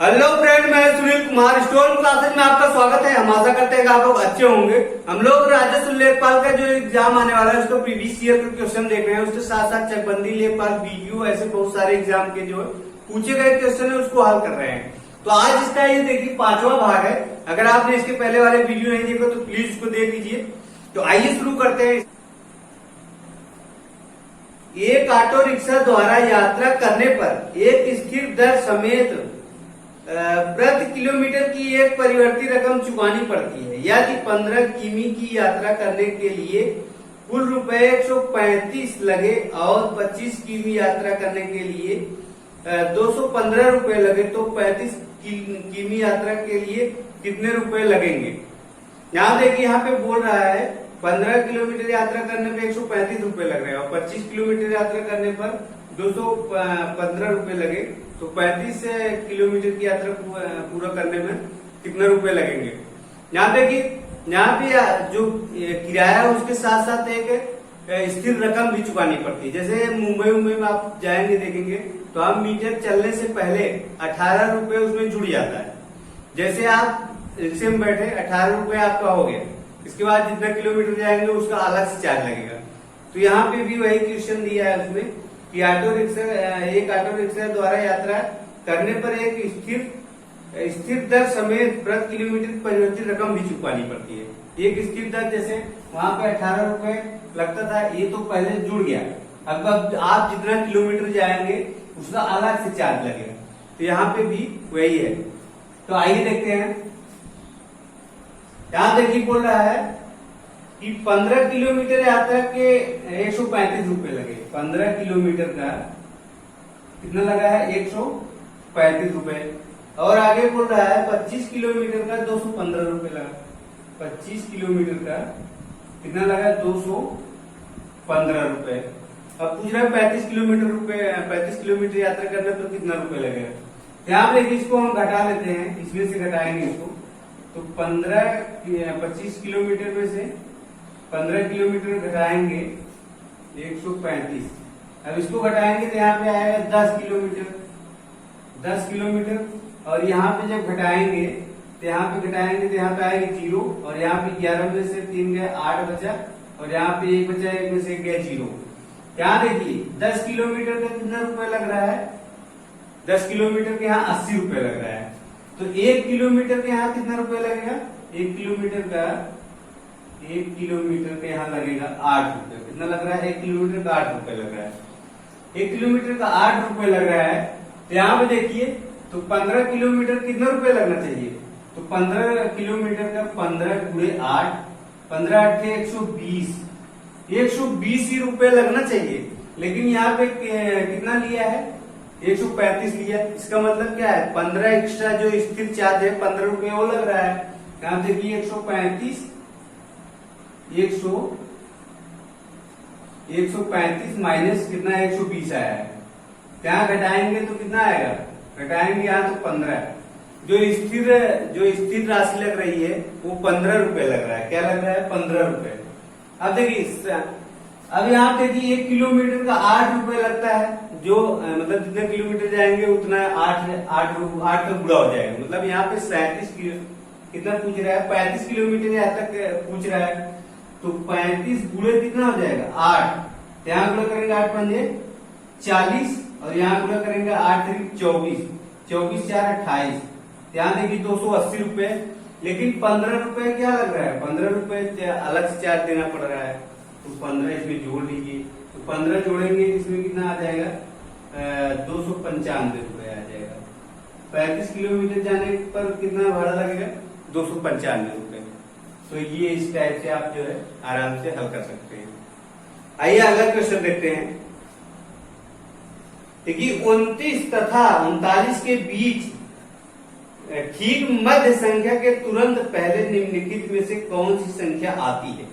Hello friend, मैं Sunil Kumar store classes में आपका स्वागत है। हम आशा करते हैं कि आप लोग अच्छे होंगे। हम लोग राजस्व लेखपाल का जो एग्जाम आने वाला है उसका प्रीवियस ईयर का क्वेश्चन देख रहे हैं। उसके साथ साथ चकबंदी लेखपाल, बीयू, ऐसे बहुत सारे एग्जाम के जो पूछे गए क्वेश्चन है उसको हल कर रहे हैं। तो आज इसका ये देखिए 5वां भाग है। अगर आपने इसके पहले वाले वीडियो नहीं देखा तो प्लीज उसको देख लीजिए। तो आइए शुरू करते हैं। एक ऑटो रिक्शा द्वारा यात्रा करने पर एक स्थिर दर समेत प्रति किलोमीटर की एक परिवर्ती रकम चुकानी पड़ती है। यदि 15 किमी की यात्रा करने के लिए कुल रुपए 135 लगे और 25 किमी यात्रा करने के लिए 215 रुपए लगे तो 35 किमी यात्रा के लिए कितने रुपए लगेंगे। यहाँ देखिए, यहाँ पे बोल रहा है 15 किलोमीटर यात्रा करने पे 135 रुपए लग रहे हैं और 25 किलोमीटर यात्रा करने पर 215 रुपए लगे तो 35 किलोमीटर की यात्रा पूरा करने में कितने रुपए लगेंगे। यहाँ देखिए, यहाँ पे जो किराया है उसके साथ साथ एक स्थिर रकम भी चुकानी पड़ती है। जैसे मुंबई में आप जाएंगे देखेंगे तो आप मीटर चलने से पहले 18 रुपए उसमें जुड़ जाता है। जैसे आप रिक्शे में बैठे 18 रुपए आपका हो गया, इसके बाद जितना किलोमीटर जाएंगे उसका अलग से चार्ज लगेगा। तो यहाँ पे भी वही क्वेश्चन दिया है उसमें कि एक ऑटो रिक्शा द्वारा यात्रा करने पर एक स्थिर दर समेत प्रति किलोमीटर परिवर्तित रकम भी चुकानी पड़ती है। एक स्थिर दर, जैसे वहां पे 18 रुपए लगता था, ये तो पहले जुड़ गया। अब आप जितना किलोमीटर जाएंगे उसका अलग से चार्ज लगेगा। तो यहाँ पे भी वही है। तो आइए देखते हैं। यहाँ देखिए, बोल रहा है कि 15 किलोमीटर यात्रा के 135 रुपए लगे। 15 किलोमीटर का कितना लगा है? 135 रुपए। और आगे बोल रहा है 25 किलोमीटर का 215 रुपए लगा। 25 किलोमीटर का कितना लगा? 215 रुपए। अब पूछ रहा है 35 किलोमीटर यात्रा करने पर कितना रुपए लगेगा। यहाँ पे इसको हम घटा लेते हैं, इसमें से घटाएंगे इसको। तो 25 किलोमीटर में से 15 किलोमीटर घटाएंगे 135। अब इसको घटाएंगे तो यहाँ पे आएगा 10 किलोमीटर। और यहाँ पे जब घटाएंगे तो यहाँ पे आएगी 0 और यहाँ पे 11 में से 3 गया, 8 बचा और यहाँ पे 1 बचा, 1 में से गया 0। यहाँ देखिए 10 किलोमीटर का कितना रुपए लग रहा है? 10 किलोमीटर के यहाँ 80 रुपए लग रहा है। तो 1 किलोमीटर के यहाँ कितना रुपए लगेगा? 1 किलोमीटर के यहाँ लगेगा 8 रुपए। कितना लग रहा है? 1 किलोमीटर का 8 रुपए लग रहा है। 1 किलोमीटर का 8 रुपए लग रहा है। तो यहाँ पे देखिए, तो 15 किलोमीटर कितना रुपए लगना चाहिए? तो 15 किलोमीटर का 15 गुणे 8, 15 8 120 ही रुपए लगना चाहिए। लेकिन यहाँ पे कितना लिया है? 135 लिया। इसका मतलब क्या है? 15 एक्स्ट्रा जो स्थिर चार्ज है 15 रुपए वो लग रहा है। यहाँ देखिए 135 माइनस कितना? 120 आया है। यहाँ घटाएंगे तो कितना आएगा? घटाएंगे यहाँ तो 15। जो स्थिर राशि लग रही है वो 15 रुपए लग रहा है। क्या लग रहा है? 15 रुपए। अब देखिए, अब यहाँ देखिए 1 किलोमीटर का 8 रुपए लगता है। जो मतलब जितने किलोमीटर जाएंगे उतना 8 का गुणा हो जाएगा। मतलब यहाँ पे 37 कितना पूछ रहा है? 35 किलोमीटर यहाँ तक पूछ रहा है। तो 35 गुणे कितना हो जाएगा? 8। यहाँ गुणा करेंगे 8 पंजे 40 और यहाँ गुणा करेंगे 8 3 24, 24 4 28। यहाँ देखिए 280 रुपए। लेकिन 15 रुपए क्या लग रहा है? 15 रुपए अलग से चार्ज देना पड़ रहा है। तो 15 इसमें जोड़ लीजिए। तो 15 जोड़ेंगे इसमें कितना आ जाएगा? 295 रुपए आ जाएगा। 35 किलोमीटर जाने पर कितना भाड़ा लगेगा? 295 रुपए। तो ये इस टाइप से आप जो है आराम से हल कर सकते हैं। आइए अगला क्वेश्चन देखते हैं। देखिए 29 तथा 39 के बीच ठीक मध्य संख्या के तुरंत पहले निम्नलिखित में से कौन सी संख्या आती है।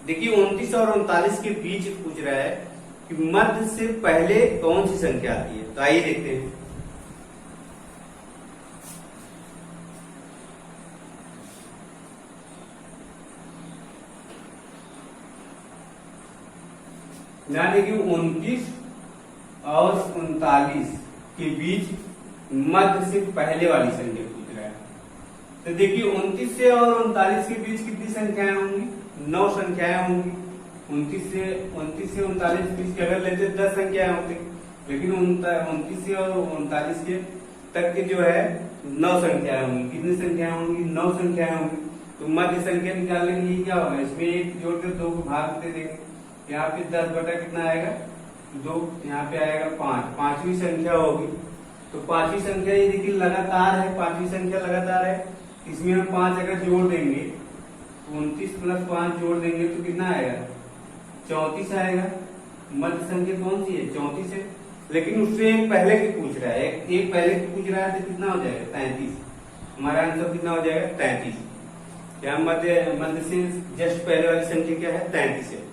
देखिए 29 और 39 के बीच पूछ रहा है कि मध्य से पहले कौन सी संख्या आती है। तो आइए देखते हैं। यहाँ देखिए 29 और 39 के बीच मध्य से पहले वाली संख्या पूछ रहा है। तो देखिए 29 से और 39 के बीच कितनी संख्याएं होंगी? 9 संख्याएं होंगी। 29 से 39 के बीच अगर लेते 10 संख्याएं होती, लेकिन 29 से और 39 के तक के जो है 9 संख्याएं होंगी। कितनी संख्याएं होंगी? 9 संख्याएं होंगी। तो मध्य संख्या निकालने के लिए क्या होगा? इसमें 1 जोड़कर 2 को भाग दे देंगे। यहाँ पे 10 बटा कितना आएगा? 2। यहाँ पे आएगा 5। 5वीं संख्या होगी। तो 5वीं संख्या ये देखिए लगातार है, 5वीं संख्या लगातार है। इसमें हम 5 अगर जोड़ देंगे, 29 प्लस 5 जोड़ देंगे तो कितना आएगा? 34 आएगा। मध्य संख्या कौन सी है? 34 है। लेकिन उससे एक पहले की पूछ रहा है, एक पहले की पूछ रहा है तो कितना हो जाएगा? 33। हमारा आंसर कितना हो जाएगा? 33। क्या मध्य से जस्ट पहले वाली संख्या क्या है? 33 है।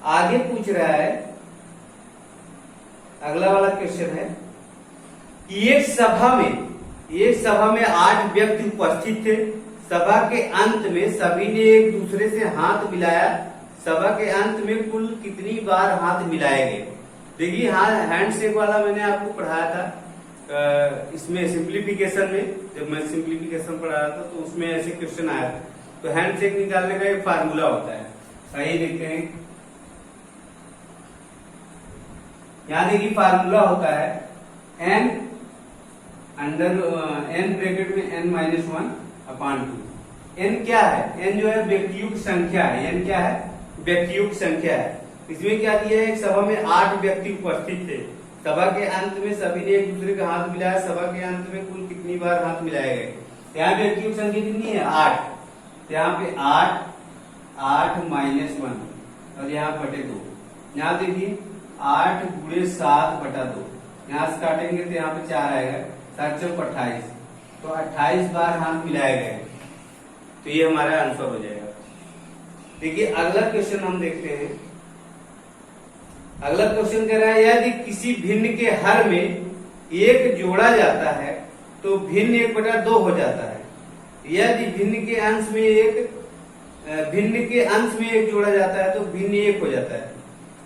आगे पूछ रहा है, अगला वाला क्वेश्चन है कि एक सभा में 8 व्यक्ति उपस्थित थे। सभा के अंत में सभी ने एक दूसरे से हाथ मिलाया। सभा के अंत में कुल कितनी बार हाथ मिलाए गए? देखिए हैंडशेक वाला मैंने आपको पढ़ाया था इसमें सिंप्लीफिकेशन में, जब मैं सिंप्लीफिकेशन पढ़ा रहा था तो उसमें ऐसे क्वेश्चन आया था। तो हैंडशेक निकालने का एक फार्मूला होता है, सही देखते हैं। यहां देखिए फार्मूला होता है n ब्रैकेट में n-1 अपान 2। n क्या है? n जो है व्यक्तियुक्त संख्या है। n क्या है? व्यक्तियुक्त संख्या है। इसमें क्या दिया है? एक सभा में 8 व्यक्ति उपस्थित थे। सभा के अंत में सभी ने एक दूसरे का हाथ मिलाया। सभा के अंत में कुल कितनी बार हाथ मिलाए गए? यहाँ व्यक्तियुक्त संख्या कितनी है? 8। यहाँ पे 8 माइनस 1 और यहाँ बटे 2। यहाँ देखिए 8 गुणे 7 बटा 2। यहाँ से काटेंगे तो यहाँ पे 4 आएगा। 7 चौक 28। तो 28 बार हाथ मिलाए गए। तो ये हमारा आंसर हो जाएगा। देखिए अगला क्वेश्चन हम देखते हैं। अगला क्वेश्चन कह रहा है यदि किसी भिन्न के हर में 1 जोड़ा जाता है तो भिन्न 1/2 हो जाता है। यदि भिन्न के अंश में 1 जोड़ा जाता है तो भिन्न 1 हो जाता है।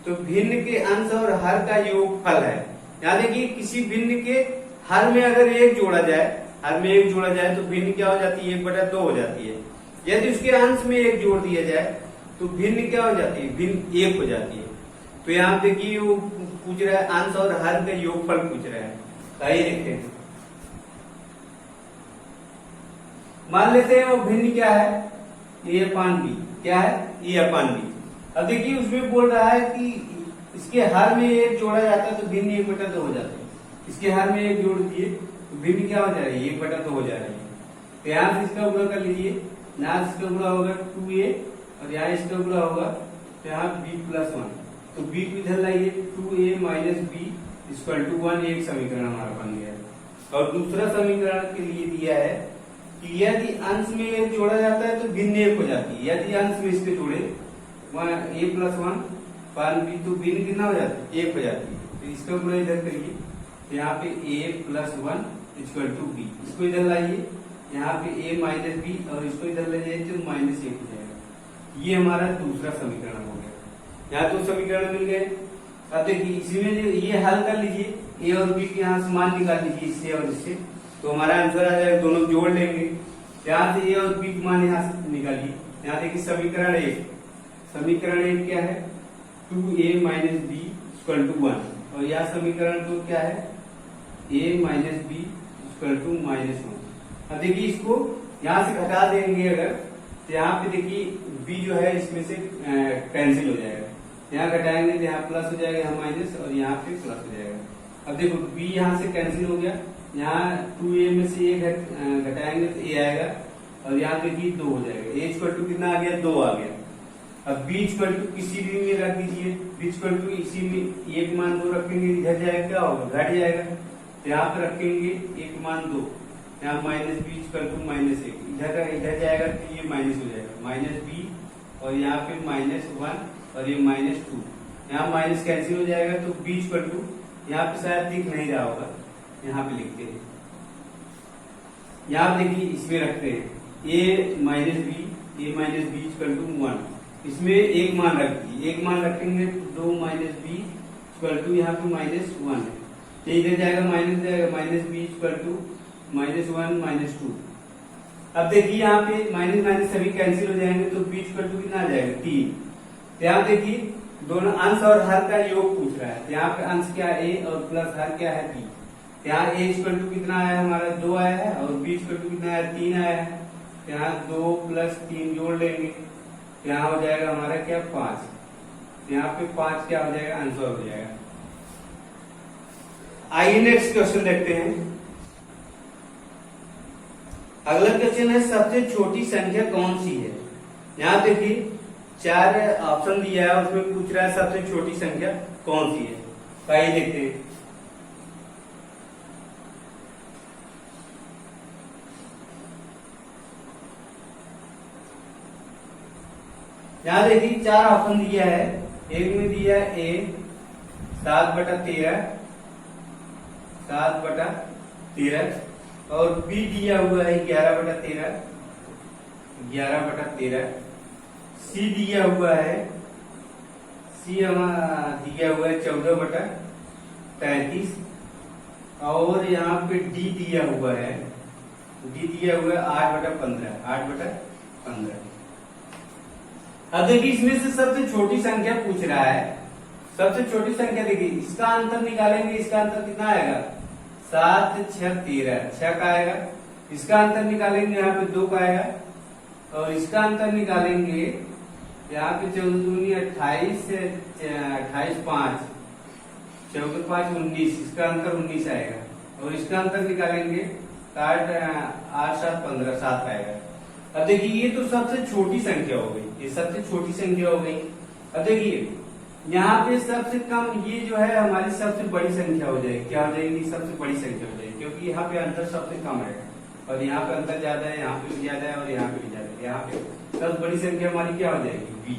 तो भिन्न के अंश और हर का योगफल है। यानी देखिए किसी भिन्न के हर में अगर 1 जोड़ा जाए तो भिन्न क्या हो जाती है? 1/2 हो जाती है। यदि उसके अंश में 1 जोड़ दिया जाए तो भिन्न क्या हो जाती है? भिन्न 1 हो जाती है। तो यहाँ देखिए वो पूछ रहा है अंश और हर का योगफल पूछ रहा है। सही देखते हैं। मान लेते हैं वो भिन्न क्या है? a/b। क्या है? a/b। अब देखिए उसमें बोल रहा है कि इसके हर में 1 जोड़ा जाता है तो भिन्न 1/2 हो जाता है। इसके हर में 1 जोड़ दिए तो भिन्न क्या हो जा रही है? 1/2 हो जा रही है। तो यहाँ से इसका गुणा कर लीजिए। यहाँ से इसका गुणा होगा 2a और यहाँ इसका गुणा होगा तो यहाँ b+1। तो b को इधर लाइए। 2a minus b equal to 1। एक समीकरण हमारा बन गया है। और दूसरा समीकरण के लिए दिया है कि यदि अंश में 1 जोड़ा जाता है तो भिन्न 1 हो जाती है। यदि अंश में इसके जोड़े a+1 पान b तो भिन्न कितना हो जाता है? 1 हो जाती है। तो इसका गुणा इधर करिए। तो यहाँ पे a+1 इक्वल टू b। इसको इधर लाइए। यहाँ पे a माइनस b और इसको इधर ले जाइए तो -1 हो जाएगा। ये हमारा दूसरा समीकरण हो गया। यहाँ 2 समीकरण मिल गए। अब देखिए इसमें ये हल कर लीजिए। a और b के यहाँ से मान निकाल लीजिए इससे और इससे, तो हमारा आंसर आ जाएगा। दोनों जोड़ लेंगे। यहाँ से a और b के मान यहाँ से निकालिए। यहाँ देखिए समीकरण 1 क्या है? 2a minus b equal to 1। और यहाँ समीकरण 2 क्या है? a minus b equal to -1। अब देखिए इसको यहाँ से घटा देंगे अगर, तो यहाँ पे देखिए b जो है इसमें से कैंसिल हो जाएगा। यहाँ घटाएंगे तो यहाँ प्लस हो जाएगा, यहाँ माइनस और यहाँ पे प्लस हो जाएगा। अब देखो b यहाँ से कैंसिल हो गया। यहाँ 2a में से 1 घटाएंगे तो a आएगा और यहाँ देखिए 2 हो जाएगा। a इक्वल टू कितना आ गया? 2 आ गया। अब b इक्वल टू किसी भी में रख दीजिए। b इक्वल टू इसी में 1 मान 2 रखेंगे, इधर जाएगा क्या होगा? घट जाएगा। तो यहाँ पे रखेंगे 1 मान 2, यहाँ माइनस b इक्वल टू -1। इधर जाएगा तो ये माइनस हो जाएगा, -b और यहाँ पे -1 और ये -2। यहाँ माइनस कैंसिल हो जाएगा तो b इक्वल टू, यहाँ पे शायद दिख नहीं रहा होगा, यहाँ पे लिखते हैं। यहाँ देखिए इसमें रखते हैं a minus b equal to 1। इसमें 1 मान रख दीजिए। 1 मान रखेंगे तो 2 - b इक्वल टू यहाँ पे -1 है। तो इधर जाएगा माइनस, जाएगा माइनस बी इक्वल टू -1 -2। अब देखिए यहाँ पे माइनस माइनस सभी कैंसिल हो जाएंगे, तो बी इक्वल टू कितना आ जाएगा 3। तो यहाँ देखिए दोनों अंश और हर का योग पूछ रहा है। तो यहाँ पे अंश क्या है a और प्लस हर क्या है b। यहाँ a इक्वल टू कितना आया हमारा 2 आया है और b इक्वल टू कितना आया 3 आया है। यहाँ 2 + 3 जोड़ लेंगे, यहाँ हो जाएगा हमारा क्या 5। यहाँ पे 5 क्या हो जाएगा आंसर हो जाएगा। आइए नेक्स्ट क्वेश्चन देखते हैं। अगला क्वेश्चन है सबसे छोटी संख्या कौन सी है। यहाँ देखिए 4 ऑप्शन दिया है, उसमें पूछ रहा है सबसे छोटी संख्या कौन सी है। तो आइए देखते हैं। यहाँ देखिए 4 ऑप्शन दिया है। एक में दिया है ए 7/13, 7/13 और बी दिया हुआ है 11/13, 11/13। सी दिया हुआ है, सी दिया हुआ है 14/33 और यहाँ पे डी दिया हुआ है, डी दिया हुआ है 8/15, 8/15। अब देखिए इसमें से सबसे छोटी संख्या पूछ रहा है। सबसे छोटी संख्या देखिए, इसका अंतर निकालेंगे, इसका अंतर कितना आएगा 7 6 13, 6 का आएगा। इसका अंतर निकालेंगे, यहाँ पे 2 का आएगा और इसका अंतर निकालेंगे, यहाँ पे 14 दूनी 28, 28 5, 14 5 19, इसका अंतर 19 आएगा और इसका अंतर निकालेंगे 8 7 15, 7 आएगा। अब देखिए ये तो सबसे छोटी संख्या हो गई, ये सबसे छोटी संख्या हो गई। अब देखिए यहाँ पे सबसे कम, ये जो है हमारी सबसे बड़ी संख्या हो जाएगी। क्या हो जाएगी, सबसे बड़ी संख्या हो जाएगी, क्योंकि यहाँ पे अंतर सबसे कम है और यहाँ पे अंतर ज्यादा है, यहाँ पे भी ज्यादा है और यहाँ पे भी ज्यादा है। यहाँ पे सबसे बड़ी संख्या हमारी क्या हो जाएगी बी।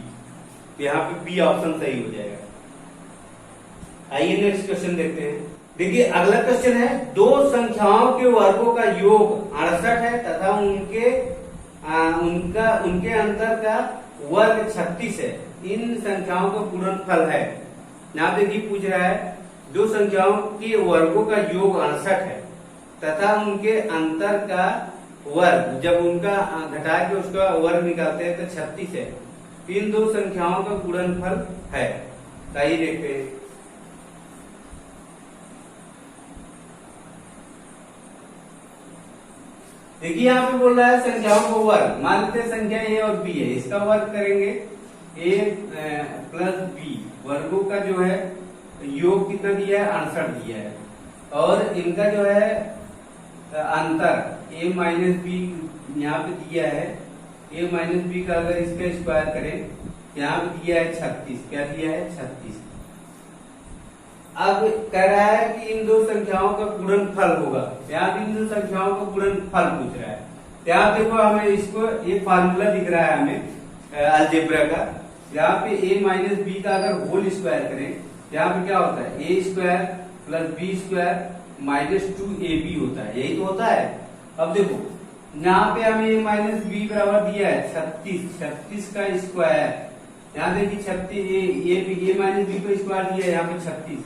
तो यहाँ पे बी ऑप्शन सही हो जाएगा। आइए नेक्स्ट क्वेश्चन देखते हैं। देखिए अगला क्वेश्चन है दो संख्याओं के वर्गों का योग 68 है तथा उनके अंतर का वर्ग 36 है। इन संख्याओं का गुणनफल है। यहाँ देखिए पूछ रहा है दो संख्याओं के वर्गों का योग 68 है तथा उनके अंतर का वर्ग, जब उनका घटा के उसका वर्ग निकालते हैं तो 36 है। इन दो संख्याओं का गुणनफल है। आइए देखते हैं। देखिए यहाँ पे बोल रहा है संख्याओं को वर्ग, मान लेते हैं संख्या ए और बी है, इसका वर्ग करेंगे ए प्लस बी, वर्गों का जो है योग कितना दिया है 68 दिया है और इनका जो है अंतर ए माइनस बी यहाँ पे दिया है। ए माइनस बी का अगर इसका स्क्वायर करें, यहाँ पे दिया है 36, क्या दिया है 36। अब कह रहा है कि इन दो संख्याओं का गुणनफल होगा। यहाँ भी इन दो संख्याओं का गुणनफल पूछ रहा है। यहाँ देखो हमें इसको ये फार्मूला दिख रहा है हमें अलजेब्रा का। यहाँ पे a माइनस बी का अगर होल स्क्वायर करें, यहाँ पे क्या होता है A square plus B square minus 2ab होता है, यही तो होता है। अब देखो यहाँ पे हमें a माइनस बी बराबर दिया है 36 का स्क्वायर। यहाँ देखिए 36 ए माइनस बी को स्क्वायर दिया है यहाँ पे 36।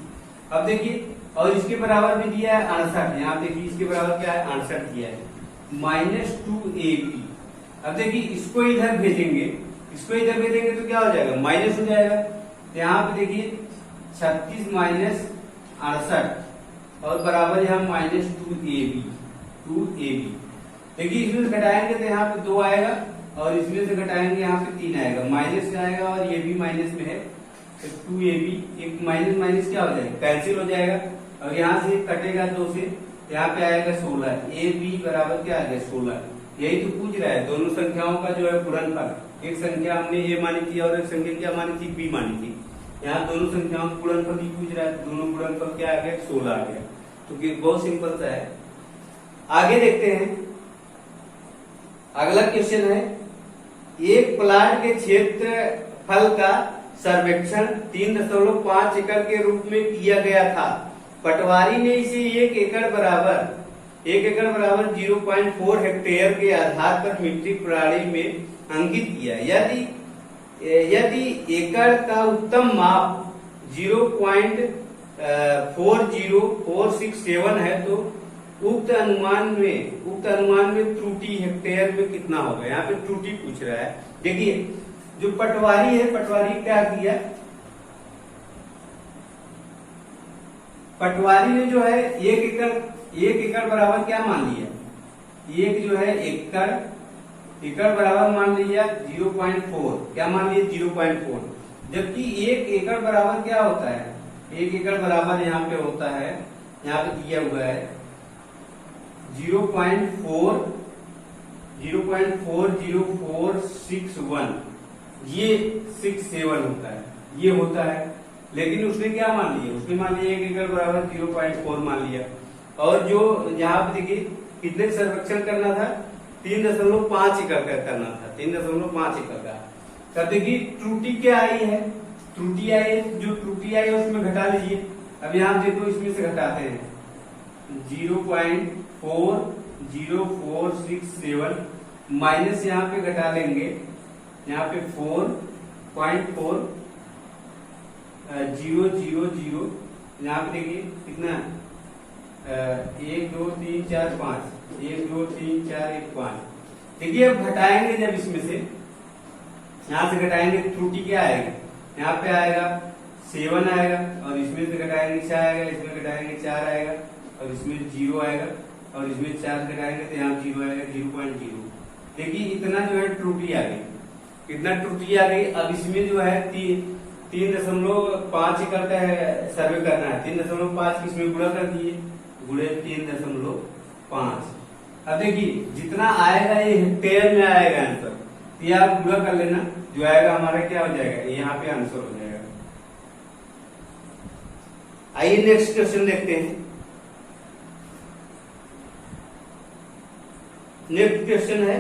अब देखिए और इसके बराबर भी दिया है 68। यहाँ देखिए इसके बराबर क्या है 68 दिया है माइनस 2ab। अब देखिए इसको इधर भेजेंगे, इसको इधर भेजेंगे तो क्या हो जाएगा माइनस हो जाएगा। तो यहाँ पे देखिए 36 माइनस 68 और बराबर यहाँ माइनस 2ab। देखिए इसमें से घटाएंगे तो यहाँ पे 2 आएगा और इसमें से घटाएंगे यहाँ पे 3 आएगा, माइनस आएगा और ये भी माइनस में है तो 2ab। एक माइनस माइनस क्या हो जाएगा कैंसिल हो जाएगा और यहाँ से कटेगा 2 से, यहाँ पे आएगा 16। ab बराबर क्या आ गया 16। यही तो पूछ रहा है दोनों संख्याओं का जो है गुणनफल। एक संख्या हमने a मानी थी और एक संख्या क्या मानी थी b मानी थी। यहाँ दोनों संख्याओं का गुणनफल ही पूछ रहा है, दोनों गुणनफल क्या आ गया 16 आ गया। तो बहुत सिंपल सा है। आगे देखते हैं। अगला क्वेश्चन है एक प्लाट के क्षेत्रफल का सर्वेक्षण 3.5 एकड़ के रूप में किया गया था। पटवारी ने इसे 1 एकड़ बराबर 0.4 हेक्टेयर के आधार पर मीट्रिक प्रणाली में अंकित किया। यदि एकड़ का उत्तम माप 40,467 है, तो उक्त अनुमान में त्रुटि हेक्टेयर में कितना होगा। यहाँ पे त्रुटि पूछ रहा है। देखिए जो पटवारी है, पटवारी क्या किया, पटवारी ने जो है 1 एकड़ बराबर क्या मान लिया, एक जो है एकड़ बराबर मान लिया 0.4, क्या मान लिया 0.4, जबकि 1 एकड़ बराबर क्या होता है, 1 एकड़ बराबर यहाँ पे होता है, यहाँ पे दिया हुआ है 0.4046 ये 67 होता है, ये होता है। लेकिन उसने क्या मान लिया, उसने मान लिया 1 एकड़ बराबर 0.4 मान लिया। और जो यहाँ पे देखिए कितने सर्वेक्षण करना था, 3.5 एकड़ का करना था, 3.5 एकड़ का। तब देखिए त्रुटि क्या आई है, त्रुटि आई है, जो त्रुटि आई है उसमें घटा लीजिए। अब यहाँ देखो इसमें से घटाते हैं 0.4047 माइनस यहाँ पे घटा लेंगे, यहाँ पे 4.4000, यहाँ पे देखिए कितना 1 2 3 4 5, 1 2 3 4 1 5। देखिए अब घटाएंगे जब इसमें से, यहाँ से घटाएंगे त्रुटि क्या आएगा, यहाँ पे आएगा 7 आएगा, और इसमें से घटाएंगे 6 आएगा, इसमें घटाएंगे 4 आएगा, और इसमें 0 आएगा, और इसमें 4 घटाएंगे तो यहाँ 0 आएगा, 0.0। देखिए इतना जो है त्रुटि आ गई, इतना त्रुटि आ गई। अब इसमें जो है 3.5 एकड़ का है सर्वे करना है, 3.5 इसमें गुणा कर दिए, गुणे 3.5। अब देखिए जितना आएगा ये हेक्टेयर में आएगा आंसर, ये आप गुणा कर लेना, जो आएगा हमारा क्या हो जाएगा, यहाँ पे आंसर हो जाएगा। आइए नेक्स्ट क्वेश्चन देखते हैं। नेक्स्ट क्वेश्चन है,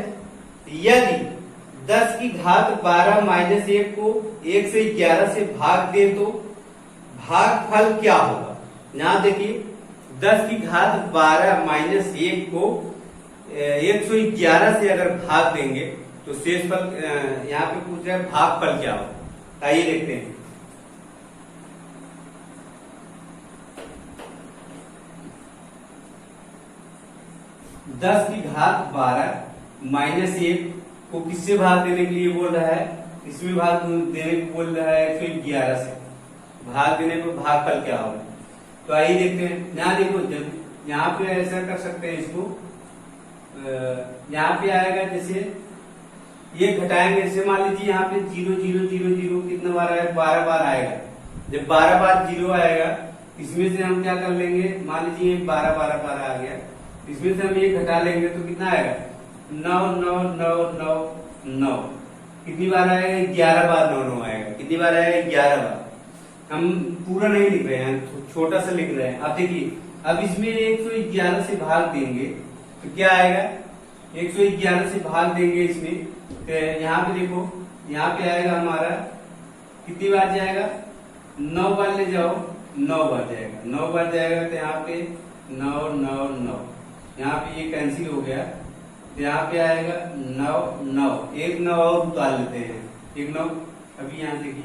यदि 10 की घात 12 माइनस 1 को 1 से 11 से भाग दे तो भागफल क्या होगा। यहाँ देखिए 10 की घात 12 माइनस 1 को 111 से अगर भाग देंगे तो शेषफल, यहाँ पे पूछ रहा है भागफल क्या होगा। आइए देखते हैं। दस की घात 12 माइनस 1 को किससे भाग देने के लिए बोल रहा है, इसमें भाग देने को बोल रहा है 111 से भाग देने पर भागफल क्या होगा। तो आइए देखते हैं। यहाँ देखो, जब यहाँ पे ऐसा कर सकते हैं इसको, यहाँ पे आएगा जैसे ये घटाएंगे, जैसे मान लीजिए यहाँ पे 0 0 0 0 कितना बार आएगा, 12 बार आएगा। जब 12 बार 0 आएगा, इसमें से हम क्या कर लेंगे, मान लीजिए 12 12 12 आ गया, इसमें से हम ये घटा लेंगे तो कितना आएगा 9 9 9 9 9। कितनी बार आएगा, 11 बार 9 9 आएगा। कितनी बार आएगा, 11 बार। हम पूरा नहीं लिख रहे हैं, छोटा सा लिख रहे हैं। अब देखिए, अब इसमें 111 से भाग देंगे तो क्या आएगा, 111 से भाग देंगे इसमें, तो यहाँ पे देखो, यहाँ पे आएगा हमारा कितनी बार जाएगा, 9 बार ले जाओ, 9 बार जाएगा, 9 बार जाएगा। तो यहाँ पे 9 9 9, यहाँ पे ये कैंसिल हो गया, तो यहाँ पे आएगा 9 9, एक 9 और उतार लेते हैं, एक 9। अभी यहाँ देखिए,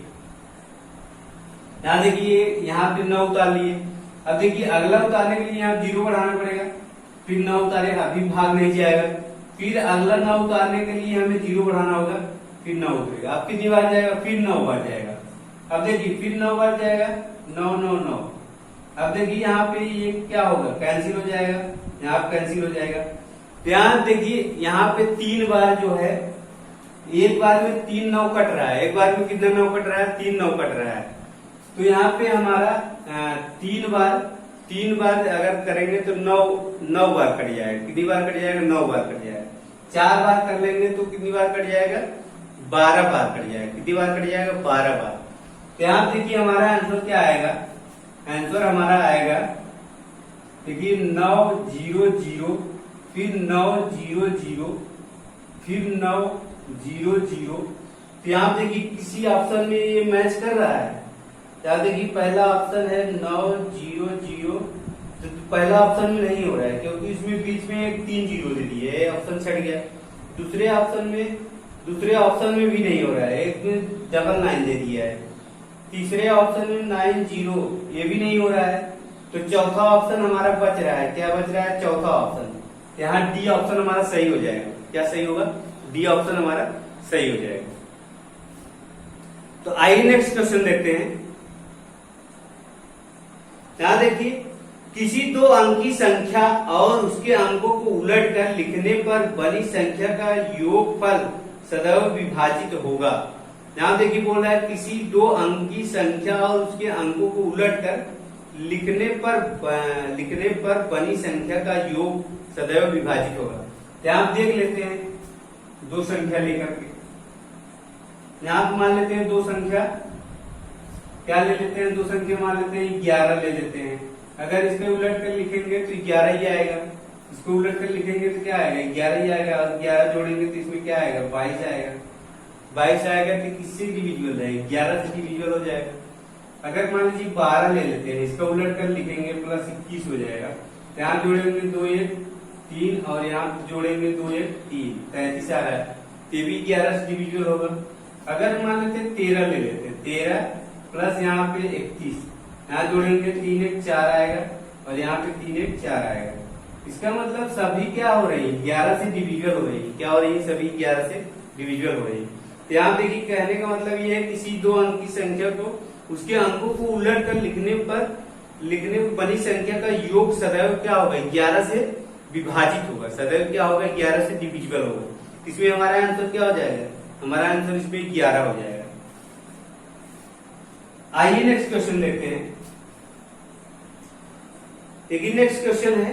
यहाँ देखिए यहाँ पे 9 उतार लिए। अब देखिए अगला उतारने के लिए यहाँ 0 बढ़ाना पड़ेगा, फिर 9 उतारेगा, अभी भाग नहीं जाएगा। फिर अगला 9 उतारने के लिए हमें 0 बढ़ाना होगा, फिर 9 उतरेगा। अब कितनी बार जाएगा, फिर 9 बार जाएगा। अब देखिए फिर 9 बार जाएगा, 9 9 9। अब देखिए यहाँ पे ये क्या होगा, कैंसिल हो जाएगा, यहाँ पे कैंसिल हो जाएगा। ध्यान देखिए यहाँ पे 3 बार जो है, एक बार में 3 9 कट रहा है, एक बार में कितना 9 कट रहा है, 3 9 कट रहा है। तो यहाँ पे हमारा 3 बार अगर करेंगे तो 9 बार कट जाएगा। कितनी बार कट जाएगा, 9 बार कट जाएगा। 4 बार कर लेंगे तो कितनी बार कट जाएगा, 12 बार कट जाएगा। कितनी बार कट जाएगा, 12 बार। तो यहाँ देखिए हमारा आंसर क्या आएगा, आंसर हमारा आएगा देखिए 9 0 0, फिर 9 0 0, फिर 9 0 0। तो यहाँ देखिए किसी ऑप्शन में ये मैच कर रहा है। यहाँ देखिए पहला ऑप्शन है 9 0 0, तो पहला ऑप्शन में नहीं हो रहा है क्योंकि इसमें बीच में एक 3 0 दे दिए, ऑप्शन छट गया। दूसरे ऑप्शन में भी नहीं हो रहा है, एक में 9 दे दिया है। तीसरे ऑप्शन में 90, ये भी नहीं हो रहा है। तो चौथा ऑप्शन हमारा बच रहा है। क्या बच रहा है? चौथा ऑप्शन। यहाँ डी ऑप्शन हमारा सही हो जाएगा। क्या सही होगा? डी ऑप्शन हमारा सही हो जाएगा। तो आइए नेक्स्ट क्वेश्चन देखते हैं। यहां देखिए, किसी दो अंकी संख्या और उसके अंकों को उलटकर लिखने पर बनी संख्या का योगफल सदैव विभाजित होगा। यहां देखिए बोल रहा है किसी दो अंकी संख्या और उसके अंकों को उलटकर लिखने पर बनी संख्या का योग सदैव विभाजित होगा। यहां आप देख लेते हैं दो संख्या लेकर के। यहां आप मान लेते हैं दो संख्या, क्या ले लेते हैं? दो संख्या मान लेते हैं 11 ले लेते हैं। अगर इसको उलट कर लिखेंगे तो 11 ही आएगा। इसको उलट कर लिखेंगे तो क्या आएगा? 11 ही आएगा। और 11 जोड़ेंगे तो इसमें क्या आएगा? 22 आएगा। 22 आएगा तो किससे डिविजिबल है? 11 से डिविजिबल हो जाएगा। अगर मान लीजिए 12 ले लेते हैं, इसका उलट कर लिखेंगे प्लस 21 हो जाएगा। यहाँ जोड़ेंगे 2 1 3 और यहाँ जोड़ेंगे 2 1 3, 33 आ रहा है। ये भी 11 से डिविजिबल होगा। अगर मान लेते हैं 13 ले लेते हैं, 13 प्लस यहाँ पे 31, यहाँ जोड़ेंगे 3 1 4 आएगा और यहाँ पे 3 1 4 आएगा। इसका मतलब सभी क्या हो रही है? 11 से डिविजिबल हो रही है। क्या हो रही है? सभी 11 से डिविजिबल हो रही है। तो यहाँ देखिए कहने का मतलब ये है किसी दो अंक की संख्या को उसके अंकों को उलट कर लिखने पर बनी संख्या का योग सदैव क्या होगा? 11 से विभाजित होगा। सदैव क्या होगा? 11 से डिविजिबल होगा। इसमें हमारा आंसर क्या हो जाएगा? हमारा आंसर इसमें 11 हो जाएगा। आइए नेक्स्ट क्वेश्चन देखते हैं। देखिए नेक्स्ट क्वेश्चन है,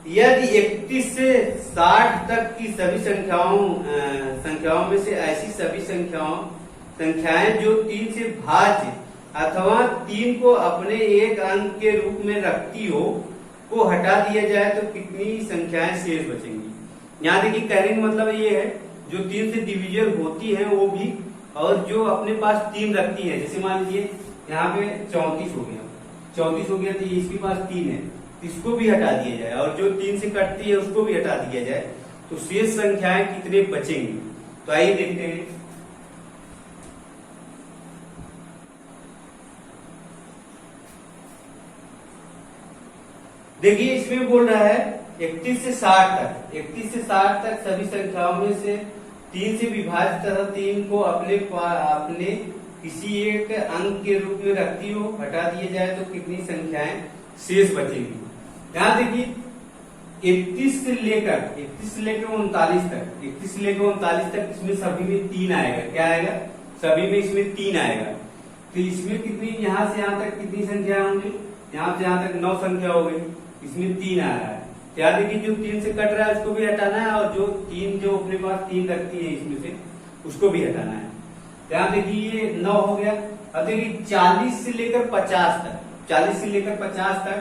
यदि 31 से 60 तक की सभी संख्याओं में से ऐसी सभी संख्याएं जो 3 से भाज्य अथवा 3 को अपने एक अंक के रूप में रखती हो को हटा दिया जाए तो कितनी संख्याएं शेष बचेंगी? यहाँ देखिए कहने का मतलब ये है जो 3 से डिविजन होती है वो भी, और जो अपने पास 3 रखती है। जैसे मान लीजिए यहाँ पे 34 हो गया तो इसके पास 3 है, इसको भी हटा दिया जाए, और जो 3 से कटती है उसको भी हटा दिया जाए तो शेष संख्याएं कितने बचेंगी? तो आइए देखते हैं। देखिए इसमें बोल रहा है 31 से 60 तक सभी संख्याओं में से 3 से विभाजित तथा 3 को अपने किसी एक अंक के रूप में रखती हो हटा दिया जाए तो कितनी संख्याएं शेष बचेंगी? यहाँ देखिए 31 से लेकर 39 तक इसमें सभी में 3 आएगा। क्या आएगा? सभी में इसमें 3 आएगा। तो इसमें कितनी, यहाँ से यहाँ तक कितनी संख्या होंगी? यहाँ से यहाँ तक 9 संख्या हो गई। इसमें 3 आ रहा है। क्या देखिए जो 3 से कट रहा है उसको भी हटाना है, और जो अपने पास 3 रखती है इसमें से उसको भी हटाना है। यहाँ देखिए ये 9 हो गया। अब देखिए 40 से लेकर 50 तक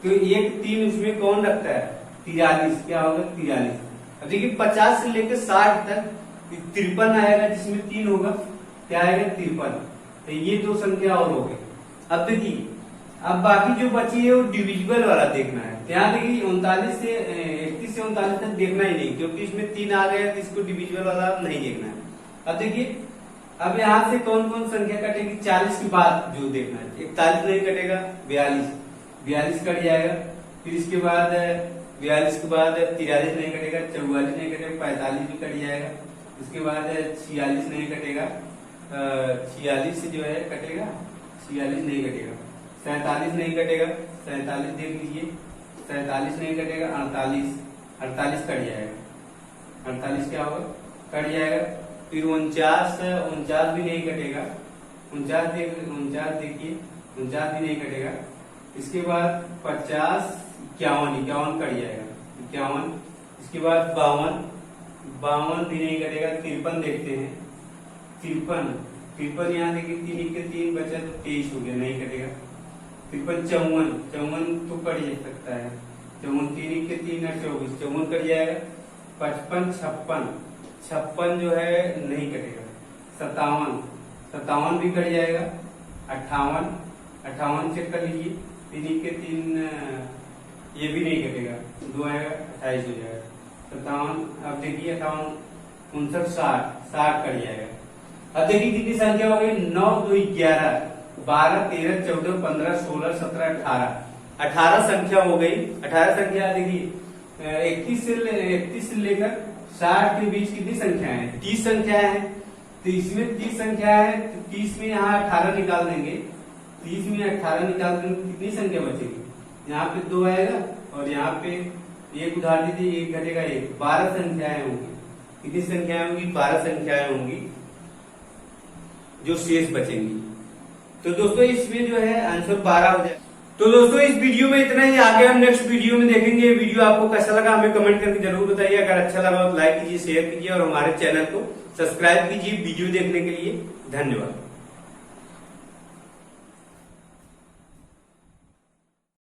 तो एक 3 उसमें कौन रखता है? 43। क्या होगा? 43। अब देखिए 50 से लेकर 60 तक 53 आएगा, जिसमें 3 होगा। क्या आएगा? 53। तो ये 2 संख्या और हो गई। अब देखिए अब बाकी जो बची है वो डिविजिबल वाला देखना है। यहाँ देखिए 31 से 39 तक देखना ही नहीं, क्योंकि इसमें 3 आ गया तो इसको डिविजिबल वाला नहीं देखना है। अब देखिए अब यहाँ से कौन कौन संख्या कटेगी? 40 के बाद जो देखना है, 41 नहीं कटेगा, 42 कट जाएगा। फिर इसके बाद 42 के बाद 43 नहीं कटेगा, 44 नहीं कटेगा, 45 भी कट जाएगा। उसके बाद 46 नहीं कटेगा, 46 जो है कटेगा, 46 नहीं कटेगा, 47 नहीं कटेगा, 47 देख लीजिए, 47 नहीं कटेगा, 48 कट जाएगा, 48 क्या होगा? कट जाएगा। फिर 49 भी नहीं कटेगा, 49 देखिए 49 भी नहीं कटेगा। इसके बाद 50, 51 कट जाएगा, 51। इसके बाद 52 भी नहीं कटेगा। 53 देखते हैं, 53 यहाँ देखिए 3 के 3 बचा तो 23 हो गया, नहीं कटेगा। 54 तो कट सकता है, 3 के 3 और 24, 54 कट जाएगा। 55 56 जो है नहीं कटेगा। 57 भी कट जाएगा। 58 चेक कर लीजिए, 3 के 3 ये भी नहीं कटेगा, 2 आएगा, 28 हो जाएगा। 57 अब देखिए 58 59 60 कट जाएगा। अब देखिए कितनी संख्या हो गई, 9 2 11, 12 13 14 15 16 17 18, 18 संख्या हो गई। 18 संख्या देखिए 31 से लेकर 60 के बीच कितनी संख्या है, 30 संख्या है। तो इसमें 30 संख्या है, तो 30 में यहाँ 18 निकाल देंगे, 30 में 18 निकाल देंगे, कितनी संख्या बचेगी, यहाँ पे 2 आएगा और यहाँ पे एक उधार दीजिए, एक घटेगा एक, 12 संख्याएं होंगी। कितनी संख्याएं होंगी, 12 संख्याएं होंगी जो शेष बचेंगी। तो दोस्तों इसमें जो है आंसर 12 हो जाए। तो दोस्तों इस वीडियो में इतना ही, आगे हम नेक्स्ट वीडियो में देखेंगे। वीडियो आपको कैसा लगा हमें कमेंट करके जरूर बताइए। अगर अच्छा लगा तो लाइक कीजिए, शेयर कीजिए और हमारे चैनल को सब्सक्राइब कीजिए वीडियो देखने के लिए। धन्यवाद।